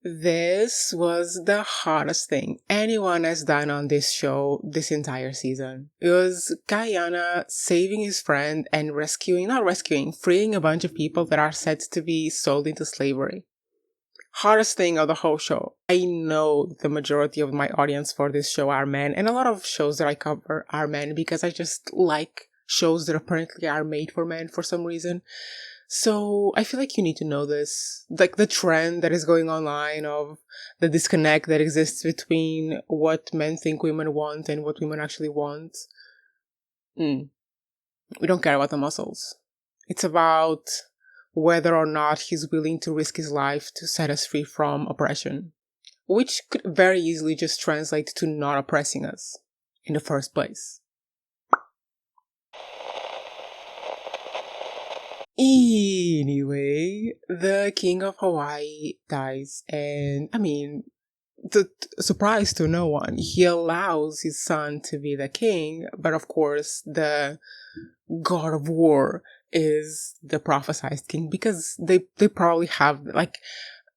This was the hardest thing anyone has done on this show this entire season. It was Guyana saving his friend and freeing a bunch of people that are said to be sold into slavery. Hardest thing of the whole show. I know the majority of my audience for this show are men, and a lot of shows that I cover are men because I just like shows that apparently are made for men for some reason. So I feel like you need to know this, like the trend that is going online of the disconnect that exists between what men think women want and what women actually want. We don't care about the muscles. It's about whether or not he's willing to risk his life to set us free from oppression, which could very easily just translate to not oppressing us in the first place. Anyway, the king of Hawaii dies, and I mean, the surprise to no one, he allows his son to be the king, but of course, the god of war is the prophesized king because they probably have like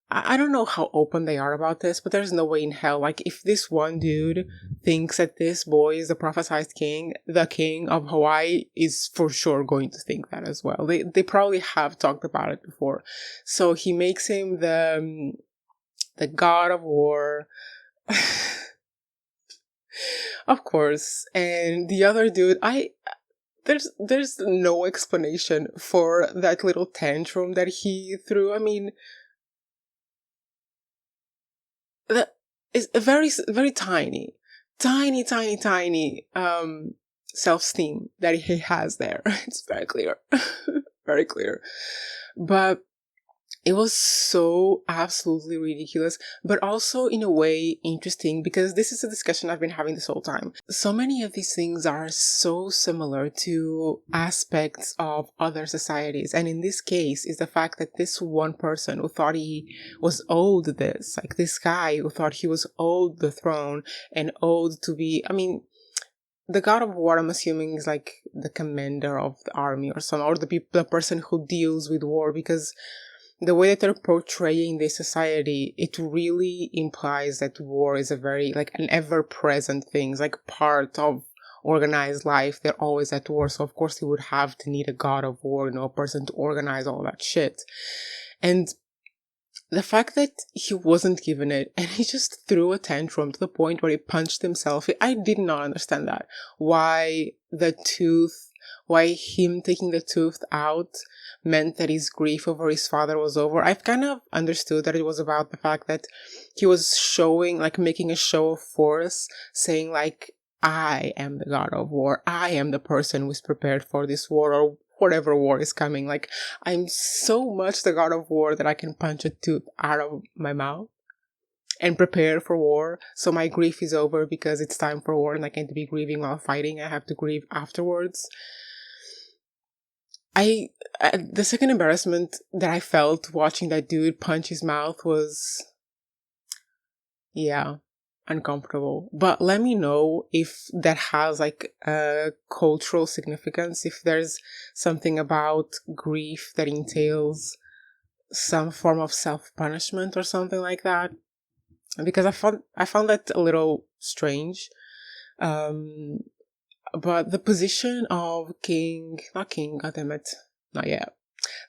I don't know how open they are about this, but there's no way in hell. Like, if this one dude thinks that this boy is the prophesized king, the king of Hawaii is for sure going to think that as well. They probably have talked about it before. So he makes him the god of war. Of course. And the other dude, there's no explanation for that little tantrum that he threw. I mean, that is a very very tiny self-esteem that he has there. It's very clear. Very clear. But it was so absolutely ridiculous, but also in a way interesting because this is a discussion I've been having this whole time. So many of these things are so similar to aspects of other societies. And in this case is the fact that this one person who thought he was owed this, like this guy who thought he was owed the throne and owed to be, I mean, the god of war, I'm assuming, is like the commander of the army or something, or the person who deals with war, because the way that they're portraying this society, it really implies that war is a very, like, an ever-present thing. It's like part of organized life. They're always at war, so of course they would have to need a god of war, a person to organize all that shit. And the fact that he wasn't given it and he just threw a tantrum to the point where he punched himself, I did not understand that. Why him taking the tooth out meant that his grief over his father was over. I've kind of understood that it was about the fact that he was showing, like, making a show of force, saying like, I am the god of war. I am the person who's prepared for this war or whatever war is coming. Like, I'm so much the god of war that I can punch a tooth out of my mouth and prepare for war. So my grief is over because it's time for war and I can't be grieving while fighting. I have to grieve afterwards. The second embarrassment that I felt watching that dude punch his mouth was, yeah, uncomfortable. But let me know if that has like a cultural significance, if there's something about grief that entails some form of self-punishment or something like that, because I found that a little strange. But the position of goddammit, not yet.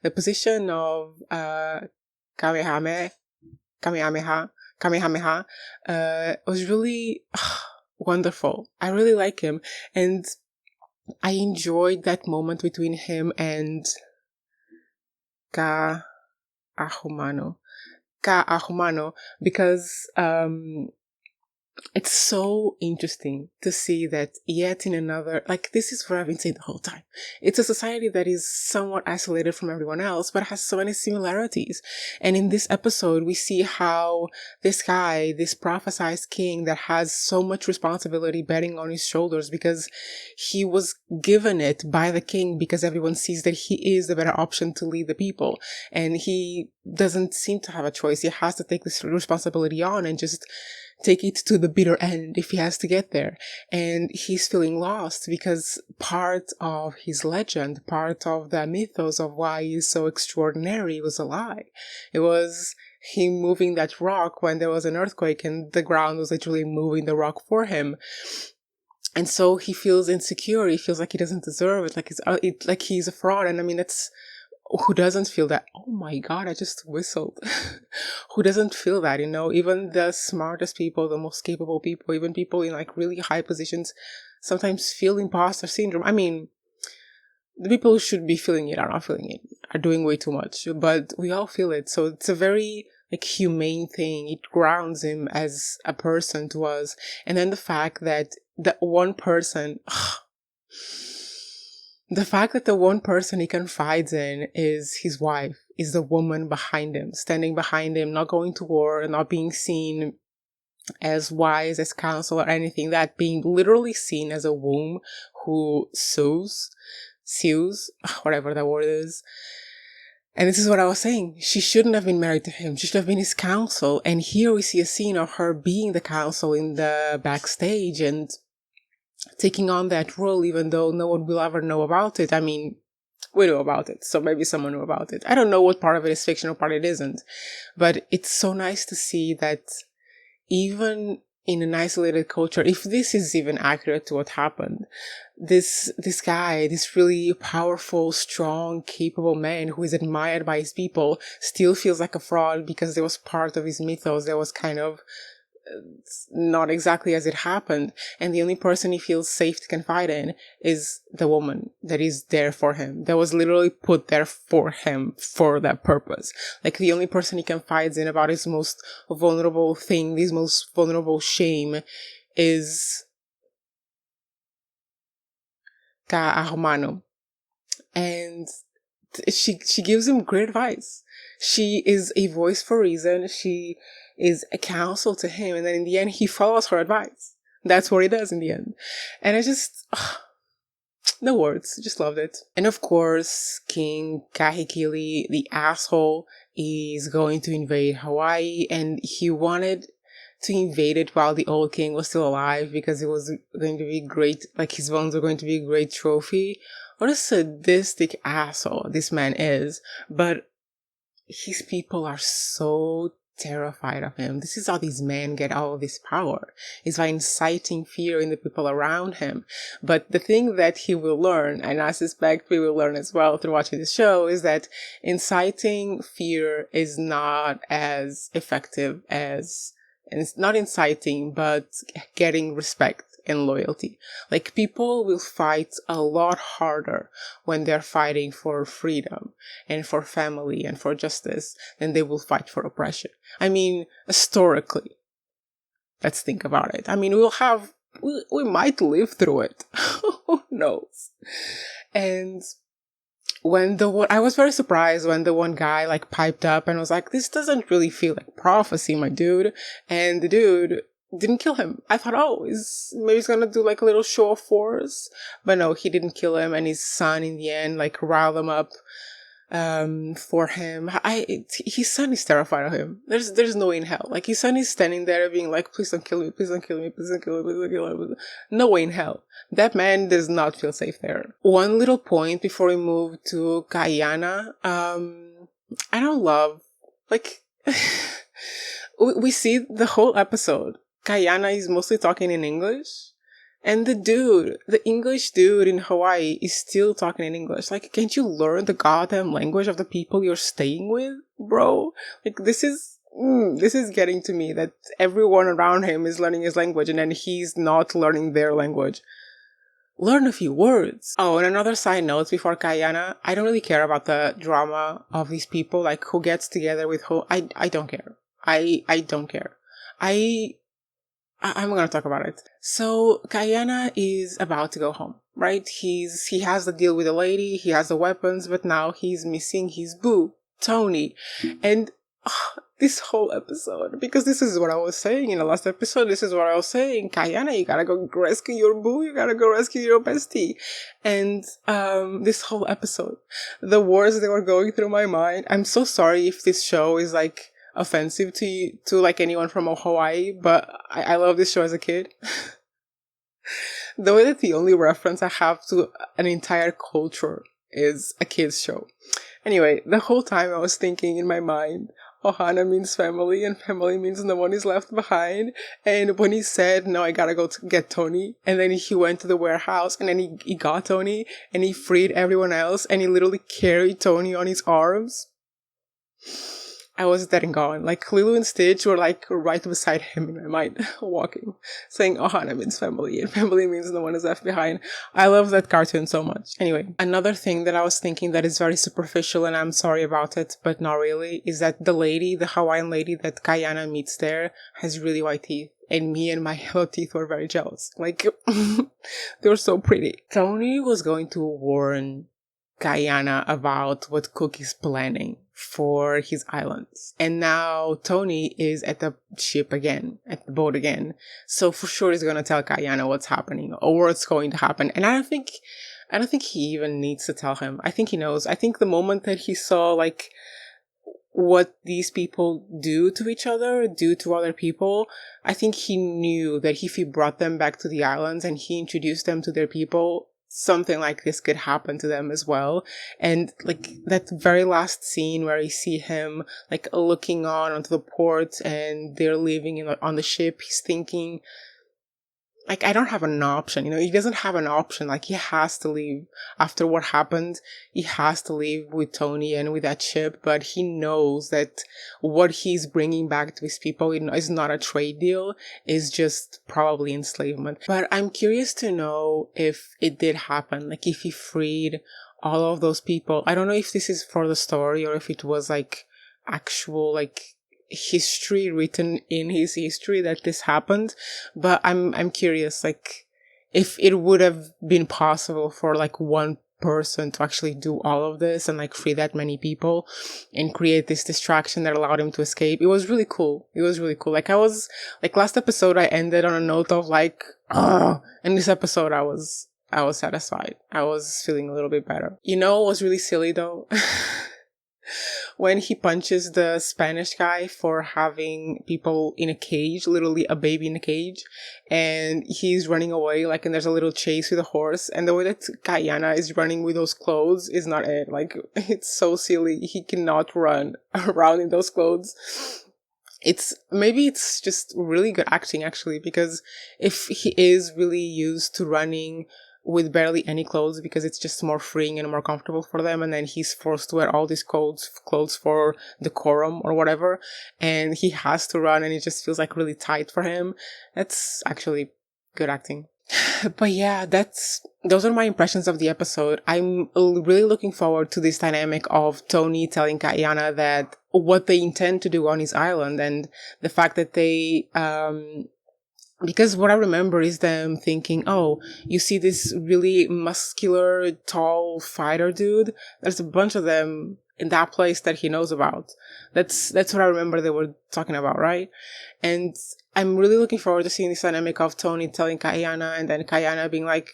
The position of Kamehameha was really wonderful. I really like him, and I enjoyed that moment between him and Ka Ahumano because it's so interesting to see that yet in another, like, this is what I've been saying the whole time. It's a society that is somewhat isolated from everyone else, but has so many similarities. And in this episode, we see how this guy, this prophesized king that has so much responsibility bearing on his shoulders because he was given it by the king because everyone sees that he is the better option to lead the people. And he doesn't seem to have a choice. He has to take this responsibility on and just take it to the bitter end if he has to get there. And he's feeling lost because part of his legend, part of the mythos of why he's so extraordinary was a lie. It was him moving that rock when there was an earthquake and the ground was literally moving the rock for him. And so he feels insecure. He feels like he doesn't deserve it, like he's a fraud. And I mean, that's who doesn't feel that? Oh my God, I just whistled. Who doesn't feel that, Even the smartest people, the most capable people, even people in like really high positions sometimes feel imposter syndrome. I mean, the people who should be feeling it are not feeling it, are doing way too much, but we all feel it. So it's a very like humane thing. It grounds him as a person to us. And then the fact that the one person he confides in is his wife, is the woman behind him, standing behind him, not going to war, not being seen as wise, as counsel or anything, that being literally seen as a womb who sews, whatever that word is. And this is what I was saying. She shouldn't have been married to him. She should have been his counsel. And here we see a scene of her being the counsel in the backstage and taking on that role, even though no one will ever know about it. I mean, we know about it, so maybe someone knew about it. I don't know what part of it is fiction or part it isn't. But it's so nice to see that even in an isolated culture, if this is even accurate to what happened, this guy, this really powerful, strong, capable man who is admired by his people, still feels like a fraud because there was part of his mythos that was kind of not exactly as it happened. And the only person he feels safe to confide in is the woman that is there for him, that was literally put there for him for that purpose. Like the only person he confides in about his most vulnerable thing, his most vulnerable shame, is Ka Armano. And she gives him great advice. She is a voice for reason. She is a counsel to him. And then in the end, he follows her advice. That's what he does in the end. And I just, no words, just loved it. And of course, King Kahekili, the asshole, is going to invade Hawaii. And he wanted to invade it while the old king was still alive because it was going to be great, like his bones were going to be a great trophy. What a sadistic asshole this man is. But his people are so terrified of him. This is how these men get all of this power, is by inciting fear in the people around him. But the thing that he will learn, and I suspect we will learn as well through watching this show, is that inciting fear is not as effective as, and it's not inciting, but getting respect and loyalty. Like, people will fight a lot harder when they're fighting for freedom and for family and for justice than they will fight for oppression. I mean, historically, let's think about it. I mean, we might live through it. Who knows? And I was very surprised when the one guy like piped up and was like, this doesn't really feel like prophecy, my dude. And the dude didn't kill him. I thought, maybe he's gonna do like a little show of force. But no, he didn't kill him, and his son in the end like riled him up for him. His son is terrified of him. There's no way in hell. Like, his son is standing there being like, please don't kill me, please don't kill me, please don't kill me, please don't kill me. No way in hell. That man does not feel safe there. One little point before we move to Guyana, I don't love, like, we see the whole episode, Guyana is mostly talking in English. And the English dude in Hawaii is still talking in English. Like, can't you learn the goddamn language of the people you're staying with, bro? Like, this is getting to me, that everyone around him is learning his language and then he's not learning their language. Learn a few words. Oh, and another side note before Guyana, I don't really care about the drama of these people, like who gets together with who. I don't care. I don't care. I'm gonna talk about it. So Guyana is about to go home, right? He has the deal with the lady, he has the weapons, but now he's missing his boo, Tony. And this whole episode, because this is what I was saying in the last episode, this is what I was saying, Guyana, you gotta go rescue your boo, you gotta go rescue your bestie. And this whole episode, the words that were going through my mind, I'm so sorry if this show is like offensive to like anyone from Hawaii, but I love this show as a kid. The way that the only reference I have to an entire culture is a kid's show. Anyway, the whole time I was thinking in my mind, Ohana means family, and family means no one is left behind. And when he said, no, I gotta go to get Tony, and then he went to the warehouse, and then he got Tony, and he freed everyone else, and he literally carried Tony on his arms. I was dead and gone. Like, Lilo and Stitch were like right beside him in my mind, walking, saying, Ohana means family, and family means no one is left behind. I love that cartoon so much. Anyway, another thing that I was thinking that is very superficial, and I'm sorry about it, but not really, is that the Hawaiian lady that Kayana meets there, has really white teeth. And me and my yellow teeth were very jealous. Like, they were so pretty. Tony was going to warn Guyana about what Cook is planning for his islands. And now Tony is at the ship again, at the boat again. So for sure he's gonna tell Guyana what's happening or what's going to happen. And I don't think he even needs to tell him. I think he knows. I think the moment that he saw like what these people do to each other, do to other people, I think he knew that if he brought them back to the islands and he introduced them to their people, something like this could happen to them as well. And like that very last scene where you see him like looking onto the port and they're leaving on the ship, he's thinking, like, I don't have an option, he doesn't have an option. Like, he has to leave after what happened. He has to leave with Tony and with that ship, but he knows that what he's bringing back to his people is not a trade deal, is just probably enslavement. But I'm curious to know if it did happen, like if he freed all of those people. I don't know if this is for the story or if it was like actual like history written in his history that this happened, but I'm curious, like if it would have been possible for like one person to actually do all of this and like free that many people and create this distraction that allowed him to escape. It was really cool. Like, I was like, last episode I ended on a note of like, oh, and this episode I was satisfied. I was feeling a little bit better. It was really silly though. When he punches the Spanish guy for having people in a cage, literally a baby in a cage, and he's running away, like, and there's a little chase with a horse, and the way that Guyana is running with those clothes is not it. Like, it's so silly. He cannot run around in those clothes. Maybe it's just really good acting, actually, because if he is really used to running with barely any clothes because it's just more freeing and more comfortable for them, and then he's forced to wear all these clothes for decorum or whatever, and he has to run and it just feels like really tight for him. That's actually good acting. But yeah, those are my impressions of the episode. I'm really looking forward to this dynamic of Tony telling Kayana that what they intend to do on his island, and the fact that they because what I remember is them thinking, oh, you see this really muscular, tall fighter dude? There's a bunch of them in that place that he knows about. That's what I remember they were talking about, right? And I'm really looking forward to seeing this dynamic of Tony telling Kayana and then Kayana being like,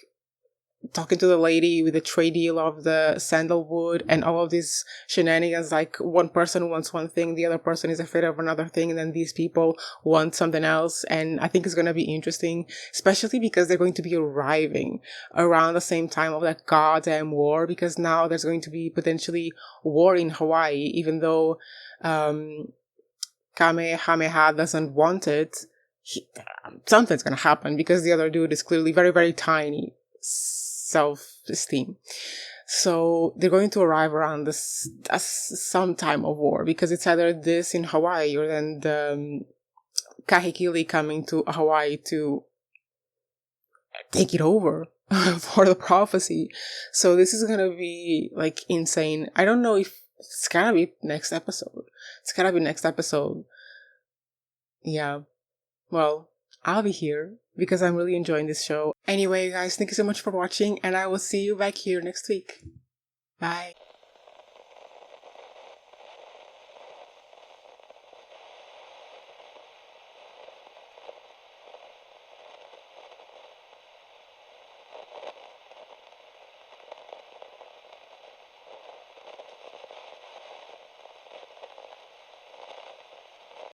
talking to the lady with the trade deal of the sandalwood and all of these shenanigans, like one person wants one thing, the other person is afraid of another thing, and then these people want something else. And I think it's going to be interesting, especially because they're going to be arriving around the same time of that goddamn war, because now there's going to be potentially war in Hawaii, even though Kamehameha doesn't want it. Something's going to happen because the other dude is clearly very, very tiny. Self-esteem. So they're going to arrive around this some time of war, because it's either this in Hawaii or then the Kahekili coming to Hawaii to take it over for the prophecy. So this is gonna be like insane. I don't know if it's gonna be next episode. Yeah. Well, I'll be here because I'm really enjoying this show. Anyway, guys, thank you so much for watching, and I will see you back here next week. Bye.